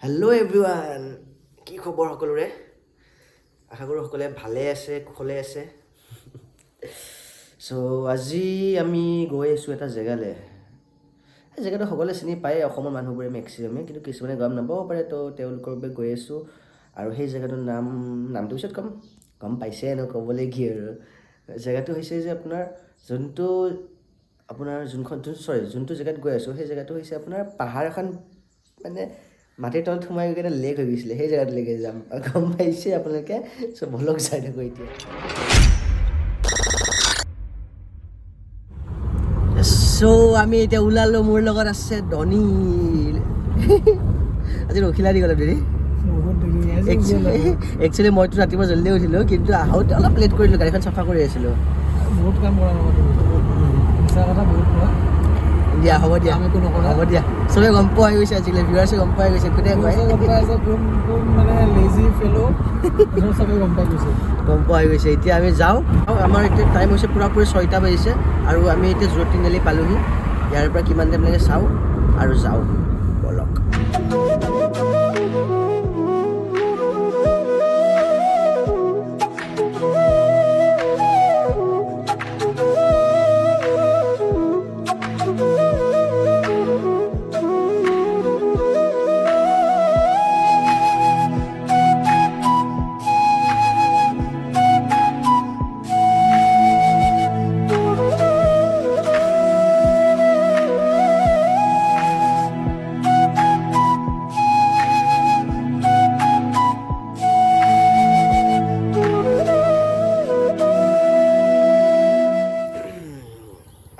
Hello' everyone, কি খবৰ সকলোৰে? আশা কৰোঁ সকলোৱে ভালে আছে, কুশলে আছে। চ' আজি আমি গৈ আছোঁ এটা জেগালৈ। এই জেগাটো সকলোৱে চিনি পায়, অসমৰ মানুহবোৰে মেক্সিমামে, কিন্তু কিছুমানে গম নাপাব পাৰে। তো তেওঁলোকৰ বাবে গৈ আছোঁ আৰু সেই জেগাটোৰ নামটো পিছত গম পাইছে এনেও, ক'বলৈ কি আৰু। জেগাটো হৈছে যে যোনটো জেগাত গৈ আছোঁ, সেই জেগাটো হৈছে আপোনাৰ পাহাৰ এখন, মানে মাটিৰ তলত সোমাই গৈ কিনে লেক হৈ গৈছিলে, সেই জেগাটোলৈকে যাম। গম পাইছে আপোনালোকে? চ' বলক চাই থাকোঁ এতিয়া। চ' আমি এতিয়া ওলালোঁ, মোৰ লগত আছে ধনী। আজি ৰখিলা দি গ'লা দেৰি। একচুৱেলি মইতো ৰাতিপুৱা জল্দি উঠিলোঁ, কিন্তু আহোঁতে অলপ লেট কৰিলোঁ, গাড়ীখন চাফা কৰি আছিলোঁ। বহুত কাম কৰা মিছা কথা বহুত কোৱা। দিয়া হ'ব দিয়া, হ'ব দিয়া। চবে গম পোৱা হৈ গৈছে, আজিকালি ভিউৱাৰ্ছে গম পোৱা হৈ গৈছে, কোনে কয় গম পাই আছে কোন মানে লেজি ফেলো, চবে গম পাই গৈছে। গম পোৱা হৈ গৈছে। এতিয়া আমি যাওঁ। আমাৰ এতিয়া টাইম হৈছে পূৰাপূৰি 6টা বাজিছে আৰু আমি এতিয়া যোৰহাট তিনিআলি পালোহি। ইয়াৰ পৰা কিমান টাইম লাগে চাওঁ আৰু যাওঁ, বলক।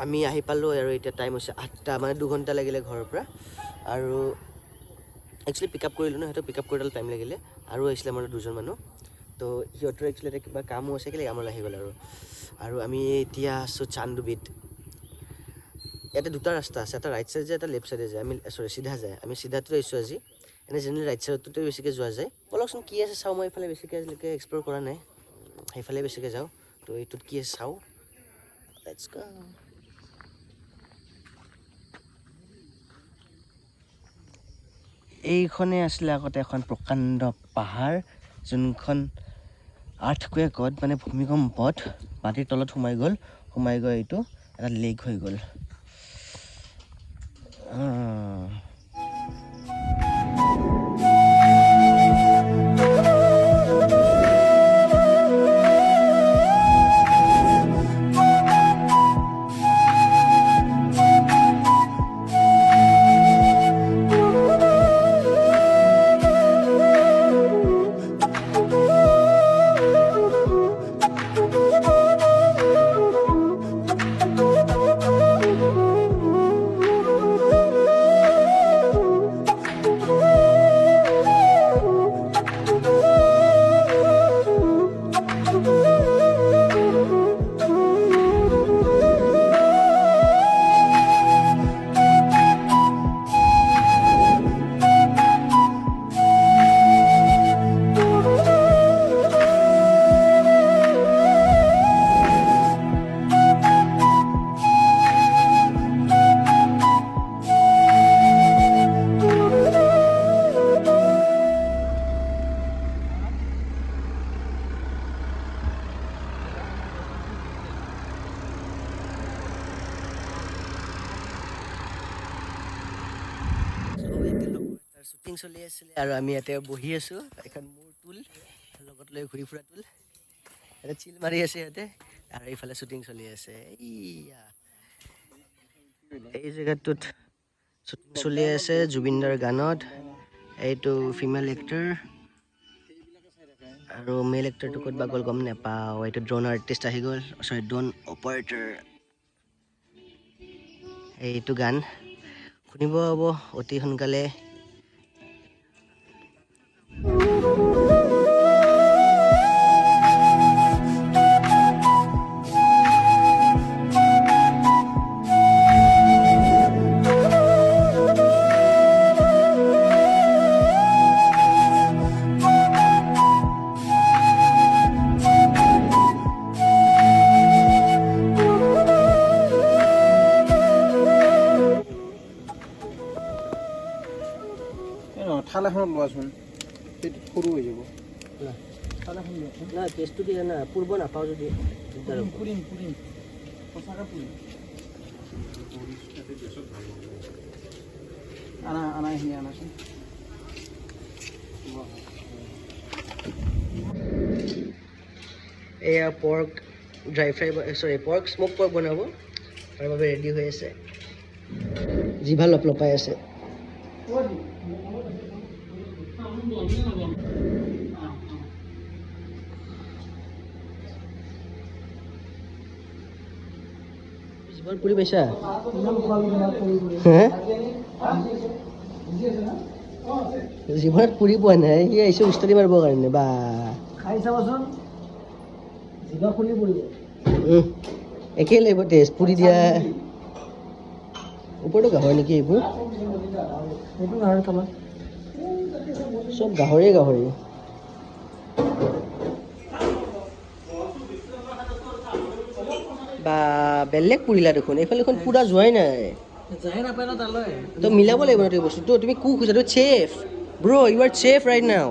আমি আহি পালোঁ আৰু এতিয়া টাইম হৈছে 8টা, মানে 2 ঘণ্টা লাগিলে ঘৰৰ পৰা। আৰু একচুৱেলি পিক আপ কৰিলোঁ ন, সিহঁতক পিক আপ কৰোঁতে টাইম লাগিলে। আৰু আহিছিলে আমাৰ 2জন মানুহ, তো সিহঁতৰ একচুৱেলি এটা কিবা কামো আছে, কেলৈ কামলৈ আহি গ'ল আৰু আমি এতিয়া আছোঁ চান্দুবিত। ইয়াতে 2টা ৰাস্তা আছে, এটা ৰাইট চাইড যায়, এটা লেফ্ট চাইডে যায়। চিধা যায়, আমি চিধাটো আহিছোঁ আজি। এনে জেনেৰেলি ৰাইট চাইডটোতে বেছিকৈ যোৱা যায়। বলকচোন কি আছে চাওঁ। মই এইফালে বেছিকৈ আজিলৈকে এক্সপ্ল'ৰ কৰা নাই, সেইফালে বেছিকৈ যাওঁ। তো এইটোত কি আছে চাওঁ, লেটছ গো। এইখনে আছিলে আগতে এখন প্ৰকাণ্ড পাহাৰ, যোনখন আৰ্থকুৱেকত, মানে ভূমিকম্পত মাটিৰ তলত সোমাই গৈ এইটো এটা লেক হৈ গ'ল। শ্বুটিং চলি আছিলে আৰু আমি ইয়াতে বহি আছোঁ। এখন মোৰ টুল লগত লৈ ঘূৰি ফুৰা টুল, ইয়াতে চিল মাৰি আছে ইয়াতে, আৰু এইফালে শ্বুটিং চলি আছে। এই জেগাটোত শ্বুটিং চলি আছে জুবিনদাৰ গানত। এইটো ফিমেল এক্টৰ আৰু মেল এক্টৰটো ক'ত বা গ'ল গম নাপাওঁ। এইটো ড্ৰোন আৰ্টিষ্ট আহি গ'ল, ড্ৰোন অপাৰেটৰ। এইটো গান শুনিব হ'ব অতি সোনকালে। থাল এখনত লোৱাচোন সৰু হৈ যাব থাল এখন লোৱাচোন না টেষ্টটো দিয়া না পূৰ্ব নাপাওঁ যদি পুৰিম সঁচাকৈ পুৰিম আনা এইখিনি আনাচোন এয়া পৰ্ক ড্ৰাই ফ্ৰাই চৰি পৰ্ক স্ম'ক পৰ্ক বনাব তাৰ বাবে ৰেডি হৈ আছে জিভা লপলপাই আছে জিভাৰ পুৰি পাইছা জিভাত পুৰি পোৱা নাই সি আহিছে উস্তাদি মাৰিবৰ কাৰণে বা খাই চাবচোন জিভা খুলি পৰিব একেই লাগিব টেষ্ট পুৰি দিয়া ওপৰতো গাহৰি নেকি এইবোৰ সেইটো গাহৰি তলত চব গাহৰি বা বেলেগ পুৰিলা দেখোন এইফালে দেখোন পুৰা যোৱাই নাই যাই নাপায় ন তালৈ তো মিলাব লাগিব ন এই বস্তুটো তুমি কুক হৈছা তুমি chef bro you are chef right now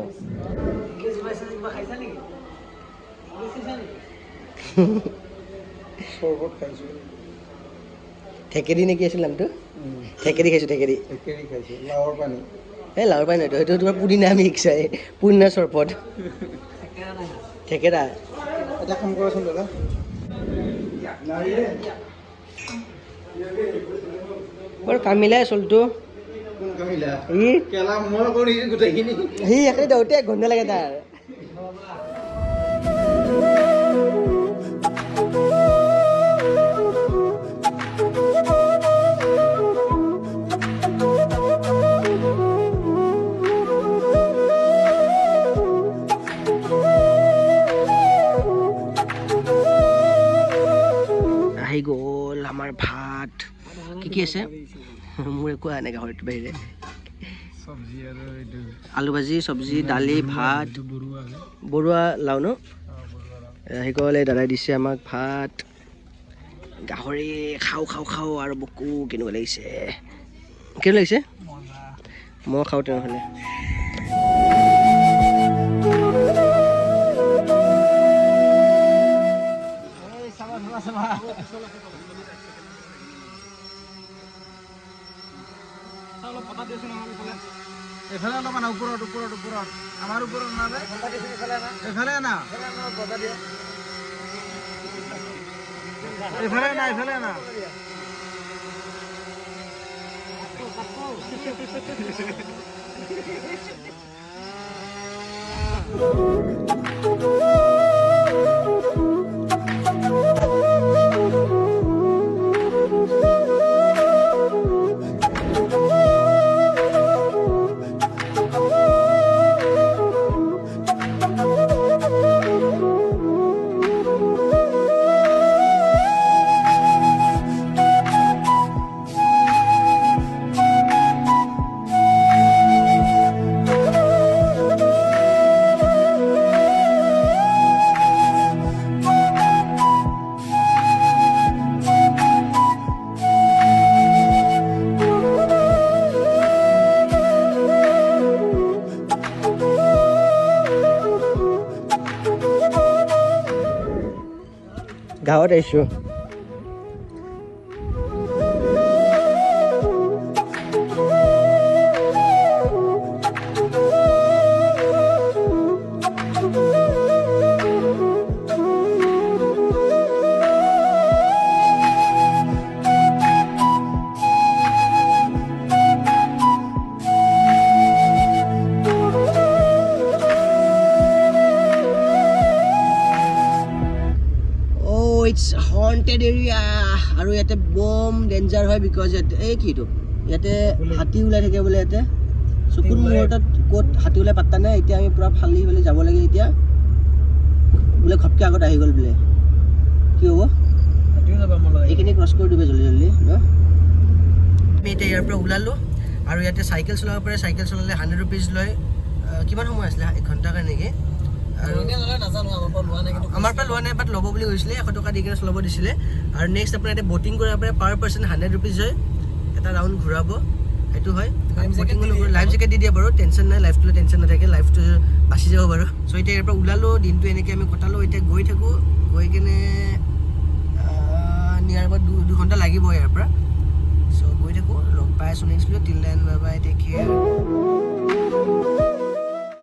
খাইছা নেকি চৰ্বত খাইছোঁ থেকেৰি নেকি আছিল নামটো থেকেৰি খাইছোঁ থেকেৰি খাইছোঁ লাওৰ পানী এই লাওৰ পানী নহয় সেইটো তোমাৰ পুদিনা মিক্স হয় পুদিনা চৰবত থেকেৰা এটা কাম কৰাচোন দাদা বৰ কামিলাই চলটো সি একে দেউতে 1 ঘণ্টা লাগে তাৰ আহি গ'ল আমাৰ ভাত কি আছে মোৰ একো অহা নাই গাহৰিটোৰ বাহিৰে আলু ভাজি চব্জি দালি ভাত বৰুৱা লাও ন আহি গ'ল এই দাদাই দিছে আমাক ভাত গাহৰি খাওঁ আৰু বকু কেনেকুৱা লাগিছে মই খাওঁ তেনেহ'লে এইফালে অলপমান ওপৰত আমাৰ ওপৰত এইফালে না এইফালে না গাঁৱত আহিছোঁ ইটস হন্টেড এৰিয়া আৰু ইয়াতে বম ডেঞ্জাৰ হয় বিকজ ইয়াতে এই কিটো ইয়াতে হাতী ওলাই থাকে বোলে ইয়াতে চকুৰ মুহূৰ্তত ক'ত হাতী ওলাই পাত্তা নাই এতিয়া আমি পুৰা ফালি ফালি যাব লাগে এতিয়া বোলে ঘপকে আগত আহি গ'ল বোলে কি হ'ব এইখিনি ক্ৰছ কৰি দিবে জলদি জলদি ন আমি এতিয়া ইয়াৰ পৰা ওলালোঁ আৰু ইয়াতে চাইকেল চলাব পাৰে চাইকেল চলালে 100 rupees লয় কিমান সময় আছিলে 1 ঘণ্টাৰ কাৰণে নেকি আমাৰ পৰা লোৱা নাই বাট ল'ব বুলি কৈছিলে 100 টকা দি কিনে চলাব দিছিলে আৰু নেক্সট আপোনাৰ ইয়াতে বটিং কৰিব পাৰে পাৰ পাৰ্চন 100 rupees হয় এটা ৰাউণ্ড ঘূৰাব সেইটো হয় লাইফ জেকেট দি দিয়ে বাৰু টেনশ্যন নাই লাইফটো টেনশ্যন নাথাকে লাইফটো বাচি যাব বাৰু চ' এতিয়া ইয়াৰ পৰা ওলালোঁ দিনটো এনেকৈ আমি কটালোঁ এতিয়া গৈ থাকোঁ গৈ কিনে নিয়াৰ পৰা 2 ঘণ্টা লাগিব ইয়াৰ পৰা চ' গৈ থাকোঁ লগ পাই আছোঁ next till then bye bye take care